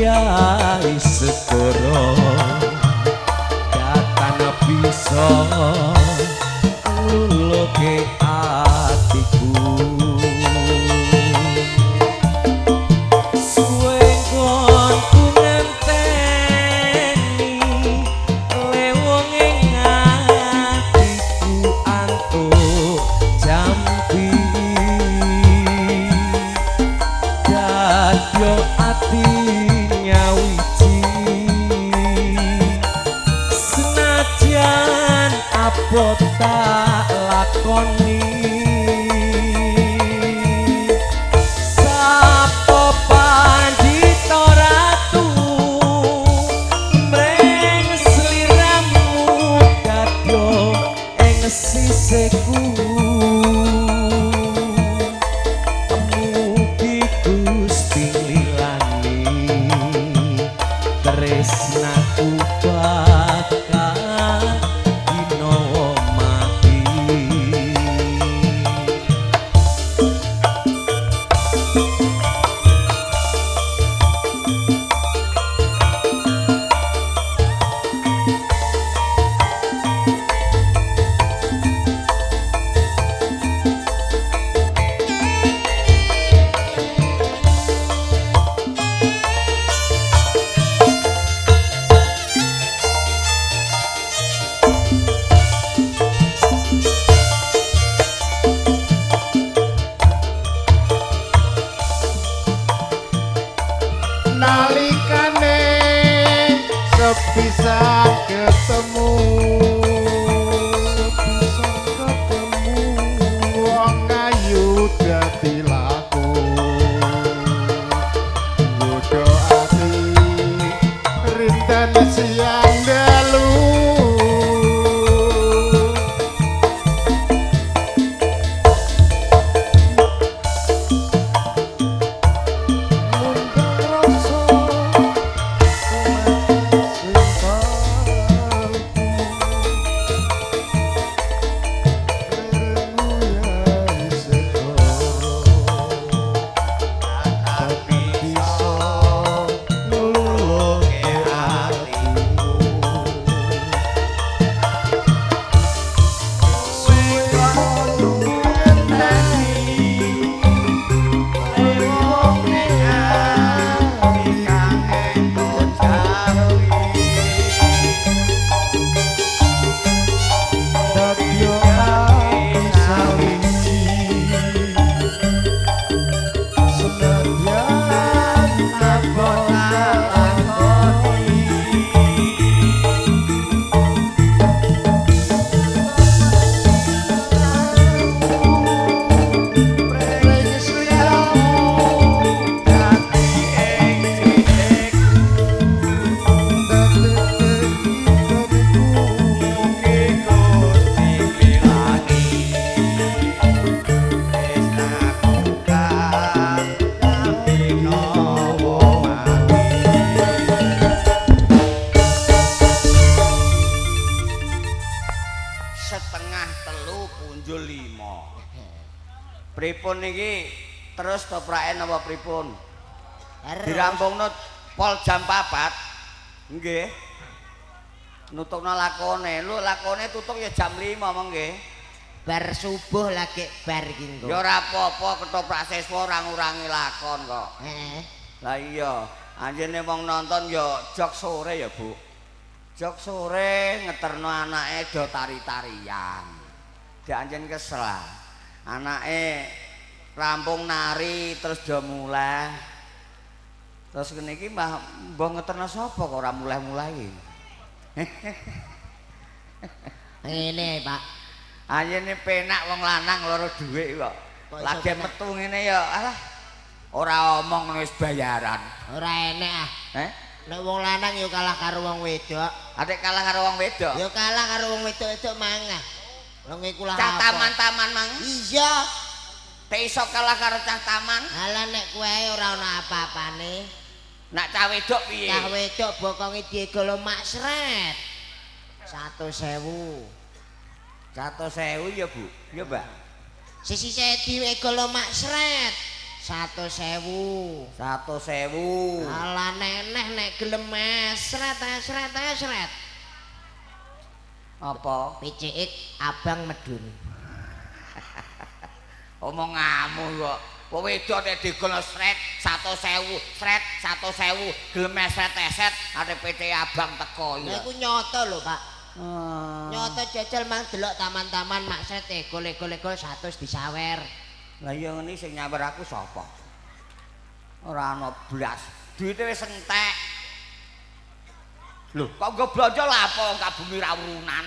yai segoro katana bisa luluke atiku suwe nggonku ngenteni lewong ing atiku antuk jampi dadyo ati nyawiji senajan apa tak lakoni sapa pandhita ratu mreng sliramu dadyo ing sisihku mugi Gusti lilani tresnaku bakal ginawa mati nalikane sepisan ketemu wong ayu dadi laku bodho ati rinten siang dalu setengah telu punjul 5 pripun niki terus topraken apa pripun dirampungno pol jam 4 nggih nutukno lakone lho lakone tutuk ya jam 5 mengke bar subuh lagi bar iki engko ya ora apa-apa ketoprak siswa ora ngurangi lakon kok heeh lah iya anjene wong nonton ya jog sore ya Bu jog sore ngeterno anake do tari-tarian. Dek anjen kesel. Anake rampung nari terus do mulai. Terus kene iki mbah ngeterno sapa kok ora mulai-mulai. ngene Pak Anjene penak wong lanang loro dhuwit kok. Lagi metu ngene ya alah ora omong wis bayaran. ora enek ah nek wong lanang yo kalah karo wong wedok Adik kalah karo wong wedok. yo kalah karo wong wedok-wedok mangah wong iku lah Cah taman-taman mang. iya Tek iso kalah karo cah taman. ala nek kowe ora ana apa-apane Nak cah wedok piye? cah wedok bokonge diegolo mak sret 100.000 100.000 ya Bu. Ya Mbak. sisi diegolo mak sret 100.000. 100.000. Alah neneh nek gelem esret. Apa? PCX abang medun. Omonganmu kok. Wong wedok nek digol sret 100.000, sret 100.000, gelem eset-eset ade PT Abang teko Lah ya. iku nyoto lho, Pak. Ah. Nyoto jajal mang delok taman-taman mak sret gol-gol 100 disawer. Lah iya ngene sing nyawer aku sapa? Ora ana blas. Duite wis entek. Lho, kok nggo blonjo lha apa wong kabumi ra urunan.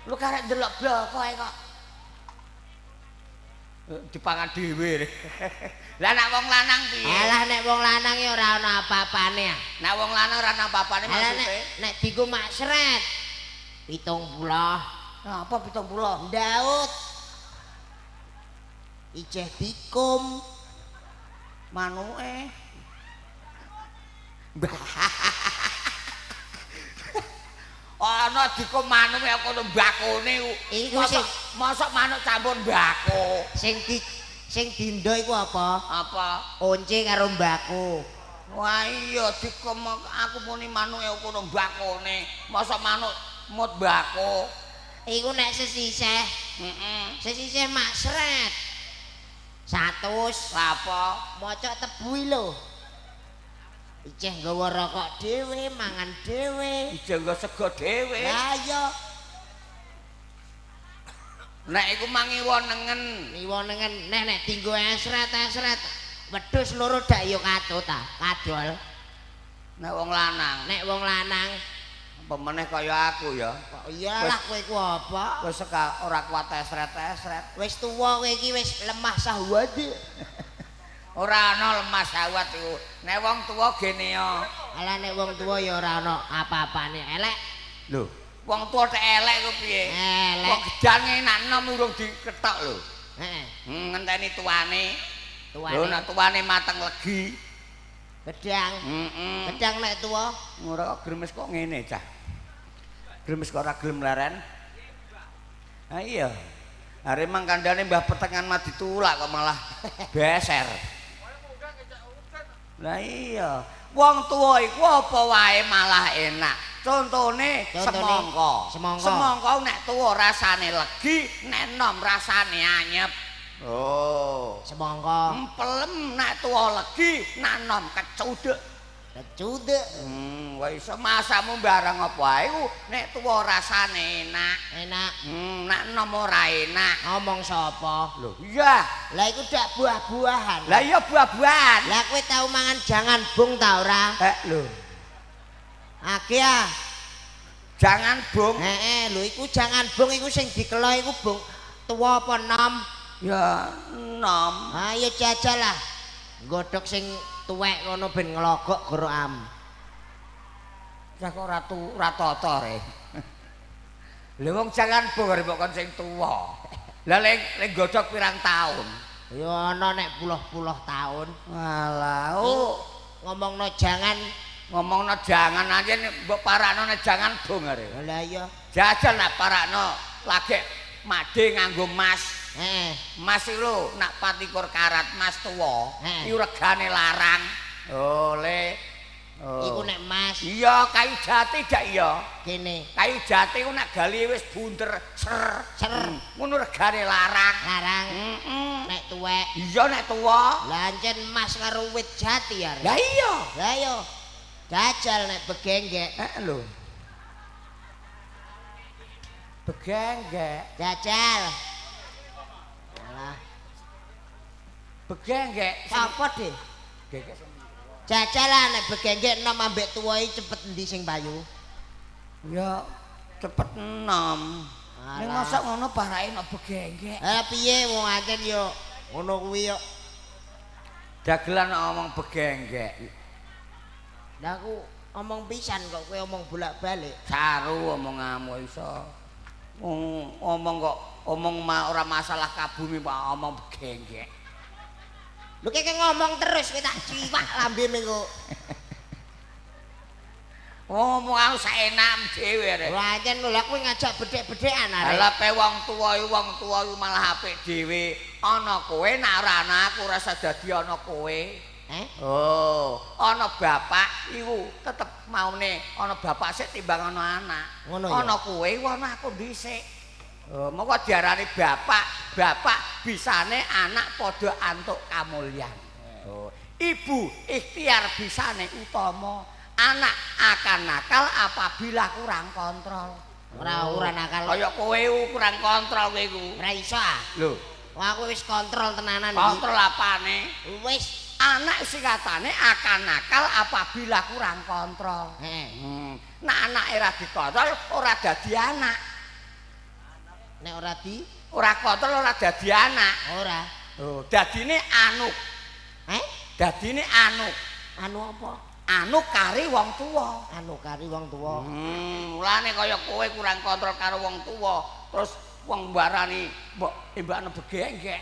Lu karek ndelok bloko ae kok. Dipangan dhewe. Lah nek wong lanang piye? Alah nek wong lanang ya ora ana apa-apane. Nek wong lanang ora ana apa-apane Alah maksude. nek diku mak sret 70. Nah, apa 70? Daud. Ijeh dikum Manuke. Ana dikum manuke kono mbakone. Iku sing mosok manuk campur mbako. sing dindo iku apa? Apa? Once karo mbako. Wah iya dikum aku muni manuke kono mbakone. Mosok manuk mut mbako. Iku nek sesisih. Heeh. Sesisih mak sret. 100. Apa? Mocok tebu lho. Ijeh nggawa rokok dhewe, mangan dhewe. Dijenggo sego dhewe. Lah iya, Nek iku mangiwa nengen. niwonengen nek dinggo esret. Wedhus loro dak yo katut ta, kadol. Nek wong lanang. Nek wong lanang, Apa meneh kaya aku ya. kok iyalah kowe iku apa? Wis ora kuat esret-esret. Wis tuwa kowe iki wis lemah sahwat. Ora ana lemah sawat iku. Nek wong tuwa gene ya. Alah nek wong tuwa ya ora ana apa-apane elek. Lho, wong tuwa tek elek ku piye? Elek. Wong gedange nak enom urung diketok lho. Heeh. Ngenteni tuane. Tuane. Lho nek tuane mateng legi. Gedang. Heeh. Gedang nek tuwa. Ora kok gremes kok ngene, Cah. Gremes kok ora gelem leren. Ah iya. Are mang kandhane Mbah Petengan mah ditulak kok malah beser. Lah iya. Wong tuwa iku apa wae malah enak. Contone semangka. Semangka nek tuwa rasane legi, nek enom rasane anyep. Oh. Semangka. Empelem nek tuwa legi, nek enom kecudek. Kecudek. Wis masamu barang apa ae nek tuwa rasane enak. Enak. Nek enom ora enak. Ngomong sapa? Lho, iya. Lah iku dak buah-buahan. Lah iya buah-buahan. Lah kowe tau mangan jangan bung ta ora? Lho. Akeh ah. Jangan bung. Lho iku jangan bung iku sing dikelo iku bung tuwa apa nom? Ya enom. Ayo jajal lah. Godhog sing tuwek ngono ben nglogok goro am. Ya kok ora tata re. Lha wong jangan bung arep kok sing tuwa. Lah lek godhog pirang taun? Ya ana nek puluh-puluh taun. Walah, Ngomongno jangan aja mbok parakno nek jangan bung are. lah iya. Jajal nak parakno lagi made nganggo emas. Mas iki lho nak 24 karat emas tuwa, iku regane larang. Oleh. Iku nek emas. Iya, kayu jati dak iya. Kene. Kayu jati ku nak gali wis bunder ser. Ngono regane larang. Larang. Nek tuwek. Iya nek tuwa. Lah ancen emas karo wit jati ya. Lah iya. Lah iya. Jajal nek begenggek. Lho. Begenggek. Jajal. Alah. Begenggek. Apa, Dik? Gegek. Jajalan nek begenggek enom ambek tuwai cepet endi sing payu? Ya cepet enom. Ning Alah. mosok ngono parake nek begenggek. Piye wong ancen yo ngono kuwi yo. Dagelan ngomong begenggek. Lah aku omong pisan kok kowe omong bolak-balik. Saru omonganmu iso. Omong kok omong ora masalah kabumi kok omong begenggek. Lho kek ngomong terus kowe tak ciwak lambene kok. Ngomong aku saenam dhewe rek. Lah yen lho kowe ngajak bedhek-bedhekan arek. Lah pe wong tuwa iku malah apik dhewe. Ana kowe nak ora ana aku rasa dadi ana kowe. Oh, ana bapak iku tetep maune ana bapak sik timbang ana anak. Ana kowe ana aku dhisik. Oh, moko diarani bapak bisane anak padha antuk kamulyan. Oh, ibu ikhtiar bisane utama. Anak akan nakal apabila kurang kontrol. Ora nakal. Kaya kowe kurang kontrol kowe iku. Ora iso ah. Lho, wah aku wis kontrol tenanan iki. Kontrol apane? Wis anak singkatane akan nakal apabila kurang kontrol. Nah anake ora dikontrol ora dadi anak. Nek ora kontrol ora dadi anak. Ora. Oh, dadine anuk. Dadine anuk. Anu apa? Anuk kari wong tuwa. Anu kari wong tuwa. Mulane kaya kowe kurang kontrol karo wong tuwa, terus wong mbarani mbok embakno begengek.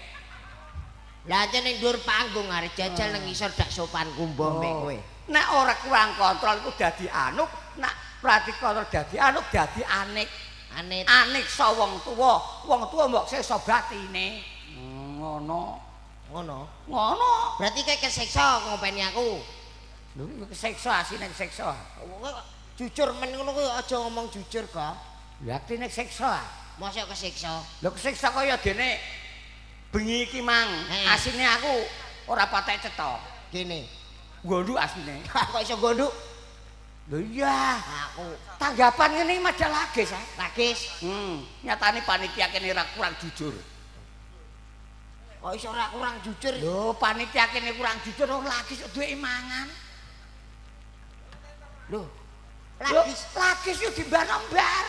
Lah aja ning dhuwur panggung arek jajal nang isor dak sopan kumbo mek kowe. Nek ora kurang kontrol iku dadi anuk, nek berarti kontrol dadi anuk dadi anik. Aniksa wong tuwa mbok siksa batine. Ngono. Berarti kowe kesiksa ngopeni aku. Lho kesiksa asine kesiksa. Jujur men ngono kuwi aja ngomong jujur kok. Ya artine kesiksa. Mosok kesiksa. Lho kesiksa kaya dene bengi iki mang. Asine aku ora patek cetha. Kene. Gonduk asine. Kok iso gonduk? Lho iya, aku tanggapan ngene iki madha lagis ah. Lagis. Nyatane panitia kene ora kurang jujur. Kok iso ora kurang jujur? Lho, panitia kene kurang jujur wong lagis duwe mangan. Lho, lagis yo timbar-nombar.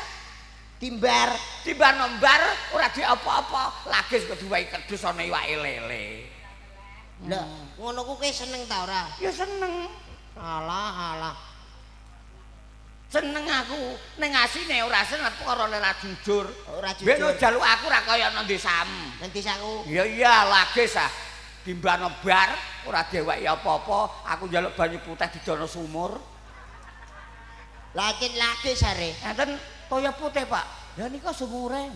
Timbar-nombar ora di apa-apa. Lagis kok diwahi kedus ana iwake lele. Lah, ngono ku kowe seneng ta ora? Ya seneng. Alah. Seneng aku ning asine ora seneng perkara ora jujur. Ora jujur. Ben jaluk aku ora kaya nang desamu. Nang desaku. Iya lagis ah. Timbang bar ora deweki apa-apa, aku njaluk banyu putih didono sumur. Lajeng lagis are. Enten toya putih, Pak. Ya nika sumure.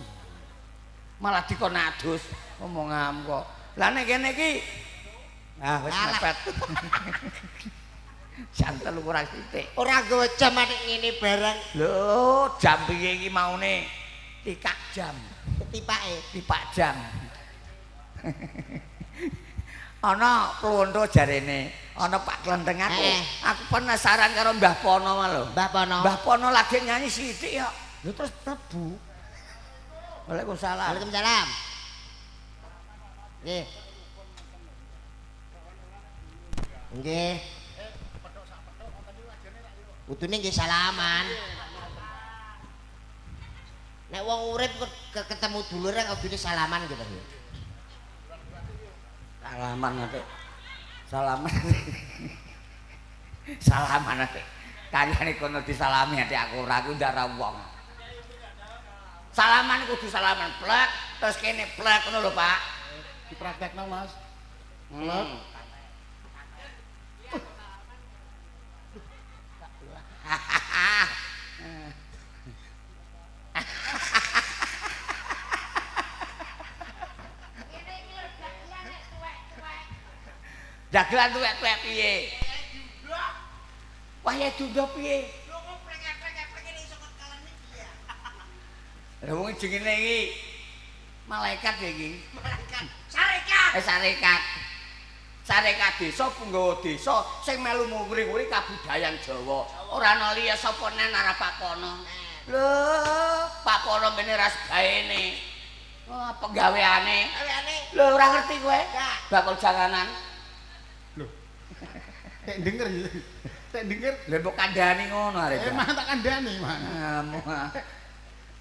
Malah dikon adus omongam kok. Lah nek kene iki wis mepet. Jam 3 kurang sithik. Ora nggawa jam nek ngene barang. Lho, jam piye iki maune? Tikak jam. Tipak jam. Ana plontho jarene, ana Pak Klenteng aku. Aku penasaran karo Mbah Pono lho. Mbah Pono lagi nyanyi sithik ya. Lho terus mlebu. Waalaikumsalam. Waalaikumsalam. Nggih. Kudune nggih salaman. Nek wong urip ketemu dulure kudune salaman gitu. Salaman ate. Kancane kono disalami ate aku ora aku ndara wong. Salaman kudu salaman plek terus kene plek ngono lho, Pak. Dipraktekno, Mas. Dagelan tuwek-tuwek piye? Wah ya dundo piye? Lho kok prek-prek ngene iso kalane piye? Lah wong jenenge iki malaikat ya iki. Malaikat. Sarekat. Sarekat. Sarekat desa punggawa desa sing melu nguri-nguri kabudayan Jawa. Ora ana liya sapa nen arep Pak Pono. Lho, Pak Pono mene ras gaene. Wah, penggaweane. Lho ora ngerti kowe? Bakul janganan. Lho. Tek denger ya. Tek denger. Lha mbok kandhani ngono arep. Mah tak kandhani, Mas.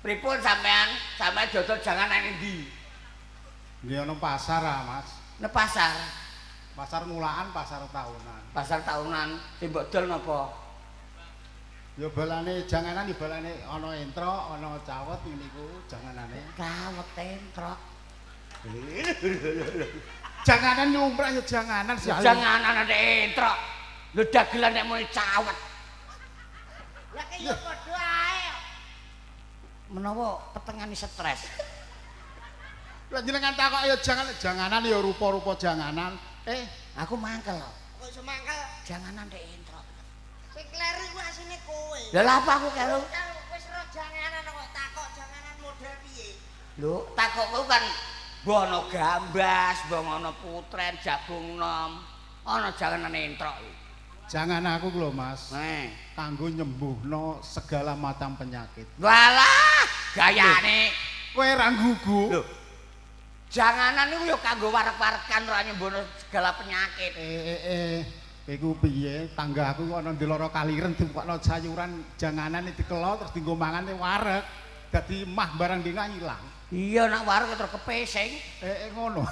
Pripun sampean? Sampeyan dodol janganan endi? Nggih ana pasar ah, Mas. Nek pasar. Pasar ngulaan, pasar tahunan. Pasar tahunan sing mbok dol napa? Ya balane janganan ya balane ana entro, ana cawet ngene iku janganane. Cawet entrok. Janganan nyumprah ya janganan sih. Janganan nek entrok. Lho dagelan nek muni cawet. Lah Ya padha ae. Menawa petengane stres. Lah jenengan takok ya janganan ya rupa-rupa janganan. Aku mangkel lho. Kok iso mangkel? Janganan dek intro. Sing kleru ku asine kowe. Lah lha apa aku karo? Wis ro janganan kok takok janganan model piye? Lho, takokku kan mbok ana gambas, mbok ana putren, jagung nom. Ana janganan intro. Jangan aku lho Mas. Nih. Kanggo nyembuhno segala macam penyakit. Walah, gayane. Kowe ra nggugu. Lho. Janganan niku ya kanggo warek-warekan ora nyembuhno segala penyakit. Iku piye? Tanggaku kok ana ndeloro kaliren dipokno sayuran janganan dikelo terus dienggo mangan wareg. Dadi mah barang dhewe ilang. Iya nak wareg terus kepesing. Ngono.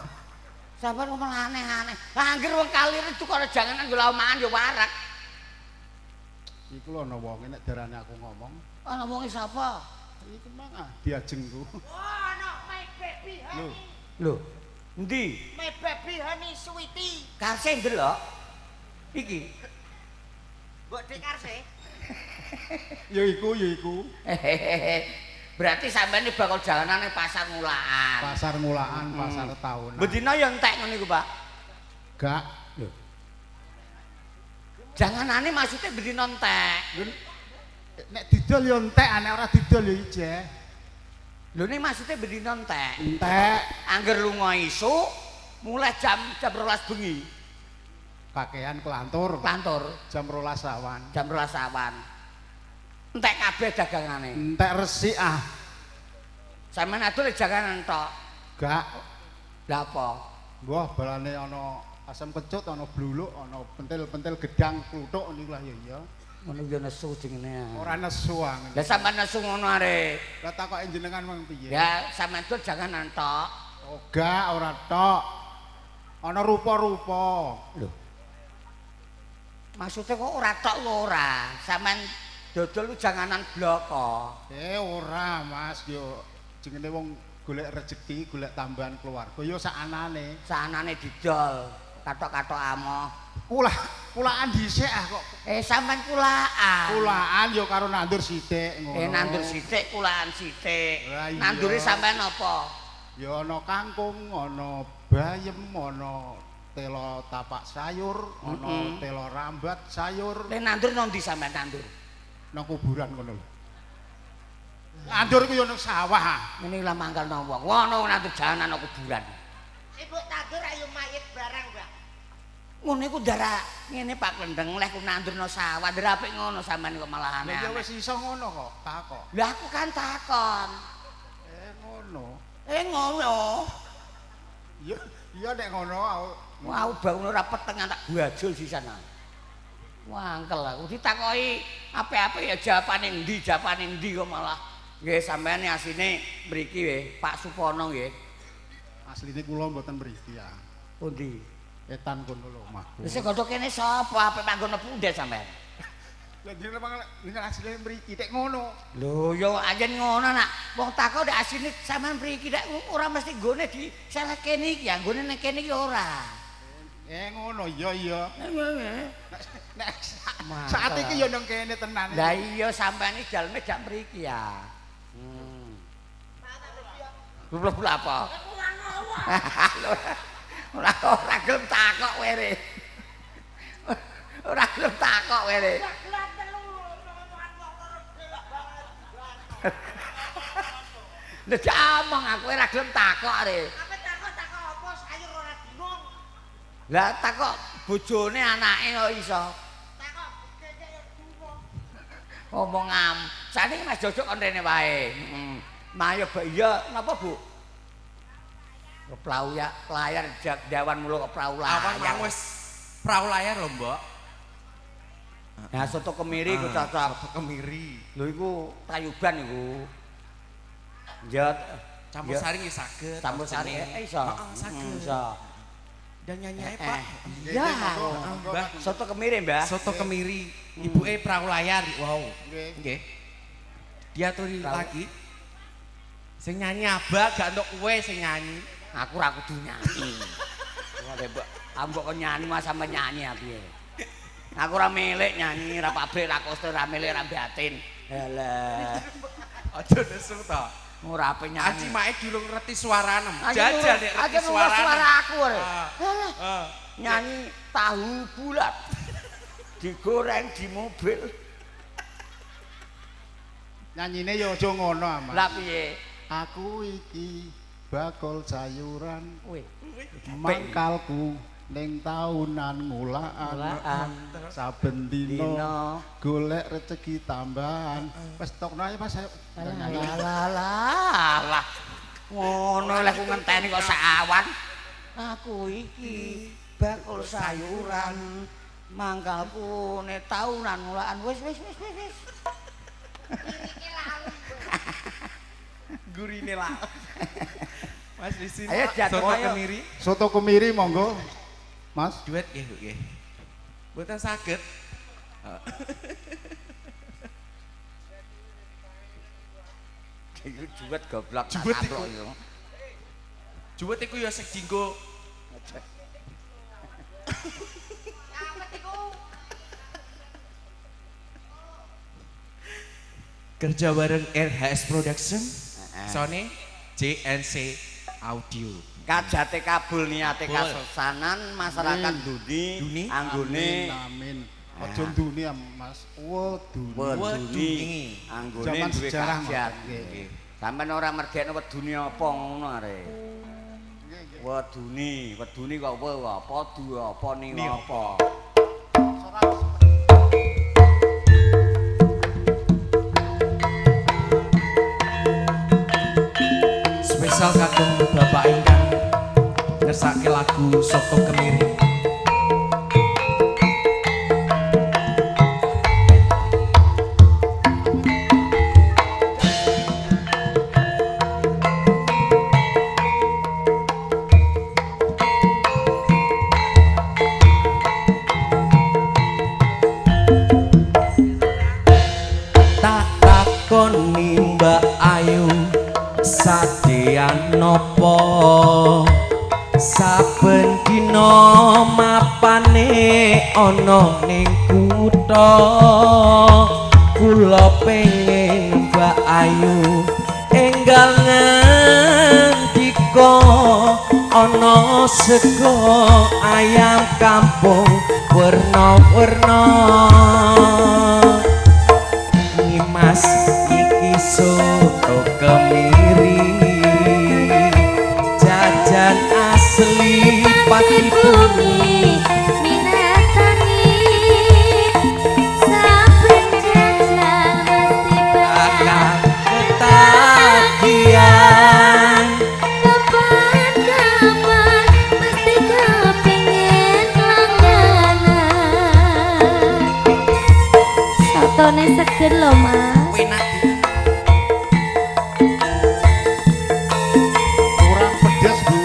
Sampeyan ngomong aneh-aneh. Angger wong kaliren itu kok janganan golek mangan ya wareg. Iku lho ana wong nek darane aku ngomong. Ana wong sapa? Iku mang diajengku. Oh, ana my baby honey. Lho, endi? My baby honey sweetie. Karse ndelok. Iki. Mbok Dik Karse. Ya iku. Berarti sampeyan iki bakal jalanane pasar Ngulaan. Pasar Ngulaan, pasar tahunan. Bedina ya entek ngono iku, Pak. Gak. Lho. Janganane maksudnya bedina entek. Nek didol ya entek, nek ora didol ya ijeh. Lho ini maksudnya bedina entek. Entek. Angger lunga isuk mulai jam 12 bengi. Kakean kelantur. Kantor Jam 12 awan. jam 12 awan. Entek kabeh dagangane. Entek resik ah. Sampeyan adol janganan tok. Gak. Lah apa? Wah, balane ana asam kecut, ana bluluk, ana pentil-pentil gedang kluthuk niku lah ya iya. Ngono ya nesu jenenge. Ora nesu angen. Lah sampeyan nesu ngono are. Lah takoke jenengan mung piye? Ya sampeyan adol janganan tok. Oh, gak ora tok. Ana rupa-rupa. Lho. Maksudnya kok ora tok ora. Sampeyan dodol ku janganan bloko. Ora, Mas, yo jenenge wong golek rezeki, golek tambahan keluarga yo sakanane. Sakanane didol, katok-katok amoh. Kulaan dhisik ah kok. Sampean kulaan. Kulaan yo karo nandur sithik ngono. Nandur sithik, kulaan sithik. Lah iya. Nandure sampean apa? Ya ana kangkung, ana bayem, ana telo tapak sayur, ana telo rambat sayur. Nek nandur nang ndi sampean nandur? Nang kuburan ngono lho. Nandur ku yo nang sawah. Ngene lah mangkal nang wong. Wono nandur jalan nang kuburan. Ibu tandur ayo mayit barang, Mbak. Ngono iku ndara ngene Pak Klendeng leh ku nandur nang sawah. Ndara apik ngono sampean kok malah aneh. Ya wis iso ngono kok, takok. Lah aku kan takon. Ngono. Ngono. Iya nek ngono Wah, bangun ora peteng tak bajul sisan. Wangkel aku ditakoki ape-ape ya jawabane endi kok malah nggih sampean asline mriki nggih Pak Supono nggih. asline kula mboten mriki ya. Pundi? Etan kono lho omahku. Wis godhok kene sapa ape manggon pundi sampean? Lah jenenge asline mriki tek ngono. Lho ya anjen ngono nak. Wong takok nek asline sampean mriki nek ora mesti nggone di selek kene iki ya, nggone ning kene iki ora. Ngono iya. Nek Mantap. saat iki ya nang kene tenan. Lah iya sampean iki daleme jak mriki ya. Lho apa? Ora gelem takok were. Ora gelem takok were. Lha jamong aku ora gelem takok are. Apa takok apa sayur ora bingung. Lah takok bojone anake kok iso. Takok kene ya bingung. Ngomong sakniki Mas Jojok kon rene wae. Mayo iya napa Bu? Perahu ya layar jawan mulu ke perahu layar. Awan mang wis perahu layar lho, Mbok. Nah, soto kemiri ku cocok. Soto kemiri. Lho iku tayuban iku. Ya Campur sari nggih saged. campur sari iso. Heeh, saged. Iso. Dan nyanyi ae, Pak. Ya. Mbah, Soto kemiri, Mbah. soto kemiri. Ibuke perahu layar. Wow. Nggih. Nggih. Diaturi lagi. Sing nyanyi Abah gak entuk kowe sing nyanyi. Aku ora kudu nyanyi. Ora mbok ambok kon nyanyi mas sampe nyanyi piye. Aku ora milik nyanyi, ora pabrik, ora koster, ora milik, ora batin. Alah, Aja nesu to. ora ape nyanyi. Aci mae durung ngerti suaranem. Aja Jajal nek aja ngerti nurut suaranem. suara aku rek. Heeh. Nyanyi tahu bulat. Digoreng di mobil. Nyanyine ya aja ngono aman. Lah piye? Aku iki bakul sayuran Wih, mangkalku ning taunan ngulaan Ngulaan. saben dina dino. golek rezeki tambahan wis tokno ae Mas ayo Lah. Ngono lek ku ngenteni kok sawan. Aku iki bakul sayuran. Mangkalku ne taunan ngulaan. Wis. Gurine lah. Mas di sini. Ayo, Jat, Soto ayo. kemiri. soto kemiri monggo Mas Duet nggih. Mboten saged. Iku juwet goblok tak Juwet saplok iku. yo. Juwet iku ya sing dienggo kerja bareng RHS Production, Sony JNC Audio. Kajate kabul niate Kabul. kasesanan masyarakat Duni. Duni anggone amin aja nduni ya Mas wedune weduni anggone Zaman duwe sejarah, kajat. Mas. Nggih. Sampeyan ora mergekno wedune apa ngono arek. Weduni kok we apa du apa ning Ni apa. Spesial kagum Bapak ingkang ngersake lagu Soto Kemiri. Tak takoni Mbak Ayu sadean nopo saben dina mapane ana ning kutha kula pengen Mbak Ayu enggal ngendika ana sego ayam kampung werna-werna Mas iki soto kemiri jajan asli pati bumi minatani saben jajan mesti akan ketagihan kapan-kapan mesti kepingin langganan sotone seger lho Mas enak kurang pedes Bu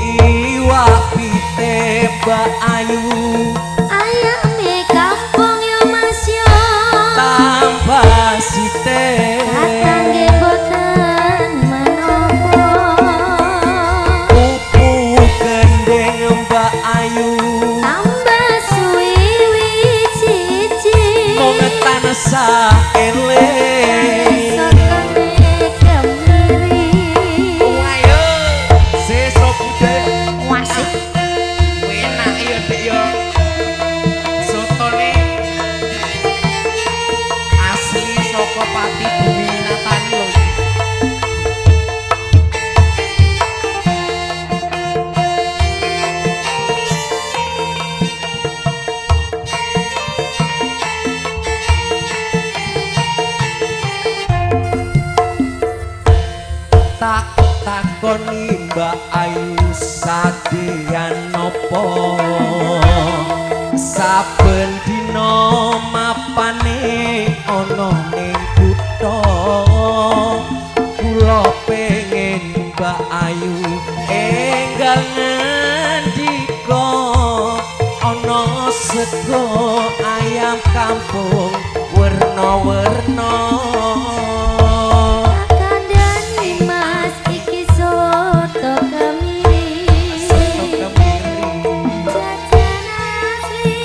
iwak pite Mbak Ayu ayame kampung yo Mas yo tambah site katangge boten manopo pupu gendeng Mbak Ayu tambah suwi cici mongetan saeling sotone kemiri ayo sesuk budhe wasik enak ya Dik ya sotone asli saka pati bumi Minatani lho iki. tak takoni Mbak Ayu sadean nopo saben dina mapane ana ning kutha kula pengen Mbak Ayu enggal ngendika ana sego ayam kampung werna-werna kandhani Mas iki soto kemiri Soto kemiri jajan asli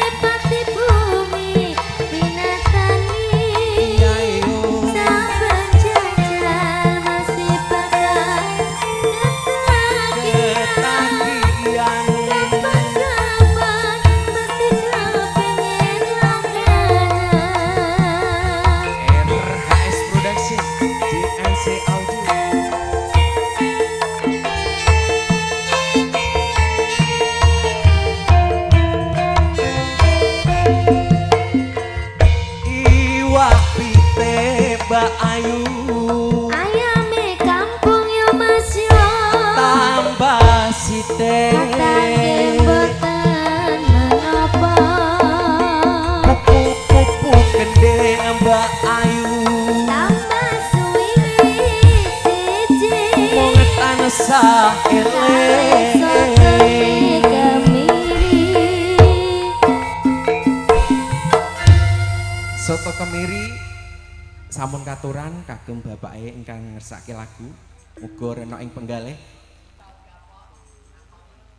sampun katuran kagem bapake ingkang ngersake lagu. Muga rena ing penggalih.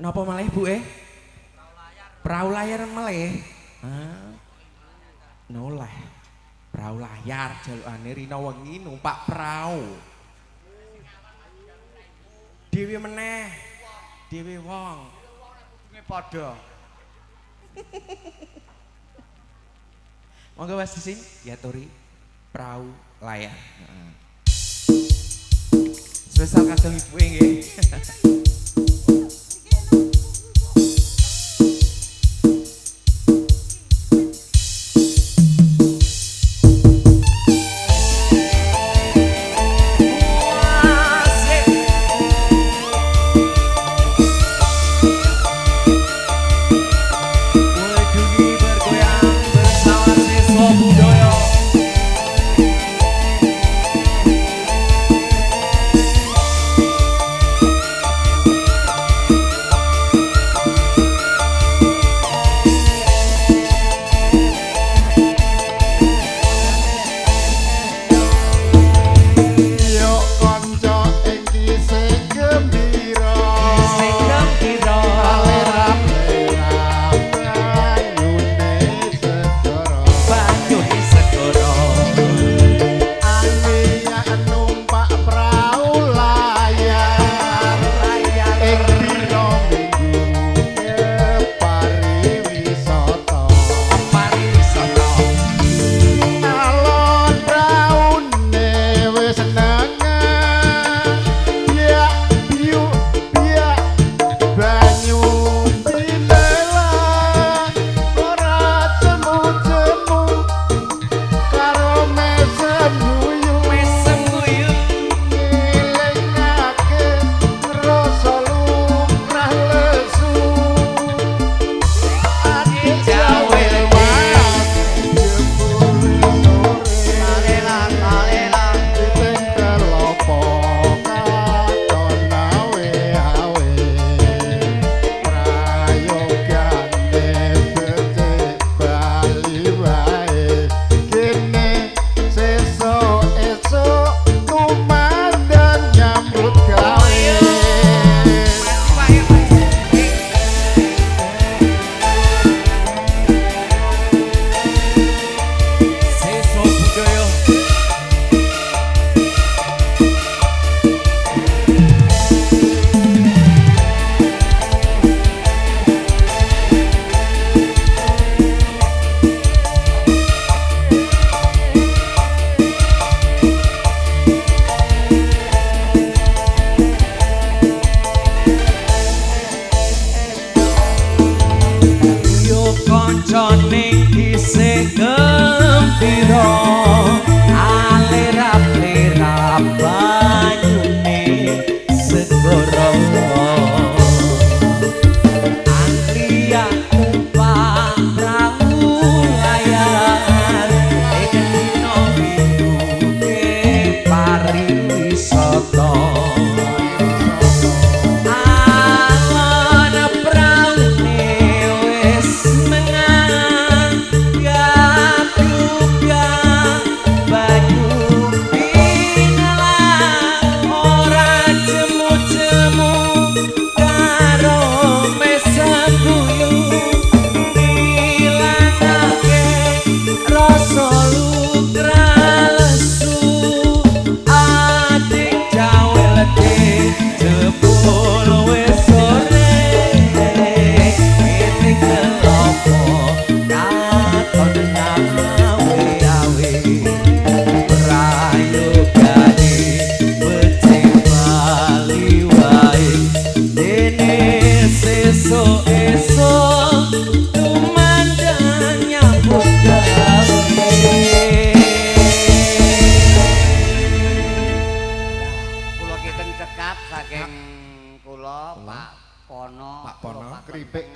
Napa malih Bu Perahu layar malih. Noleh. Perahu layar jalukane rina wengi numpak perahu. Dewi meneh. Dewi wong. Nge padha. Monggo Mas Sing diaturi perahu layar. Spesial kagem ibu nggih.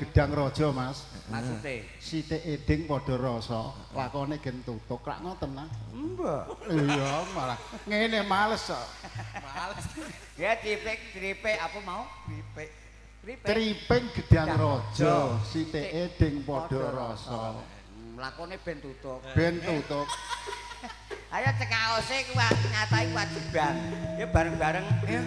Gedang Raja, Mas. Maksude Sithik Eding padha rasa, lakone gen tutuk. Lak ngoten nah. Mbak. Iya, malah ngene males kok. Males. Ya tripek apa mau? Triping Gedang Raja, Sithik Eding padha rasa. Lakone ben tutuk. Ben tutuk. Ayo cekaose ku nyatai kewajiban. Ya bareng-bareng. Ayo.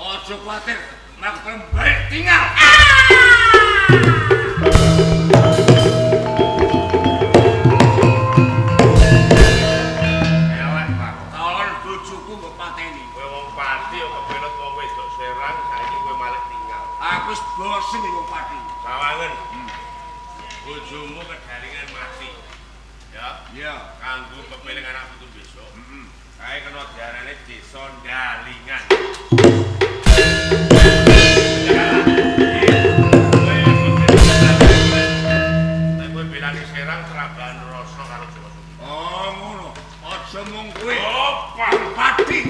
Ojo kuatir, nek balik tinggal. wis bosen iki Pati. Sawangen. Bojomu kedalingan mati. Ya. Iya. Kanggo pemiling anak putu besok. Kae kena diarani desa Dalingan. Kowe belani Serang Trabahan Rasa karo Jawa Sunda. Oh, ngono. Aja mung kuwi. Oh, Pati.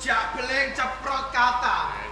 Rujak beling ceprot kata.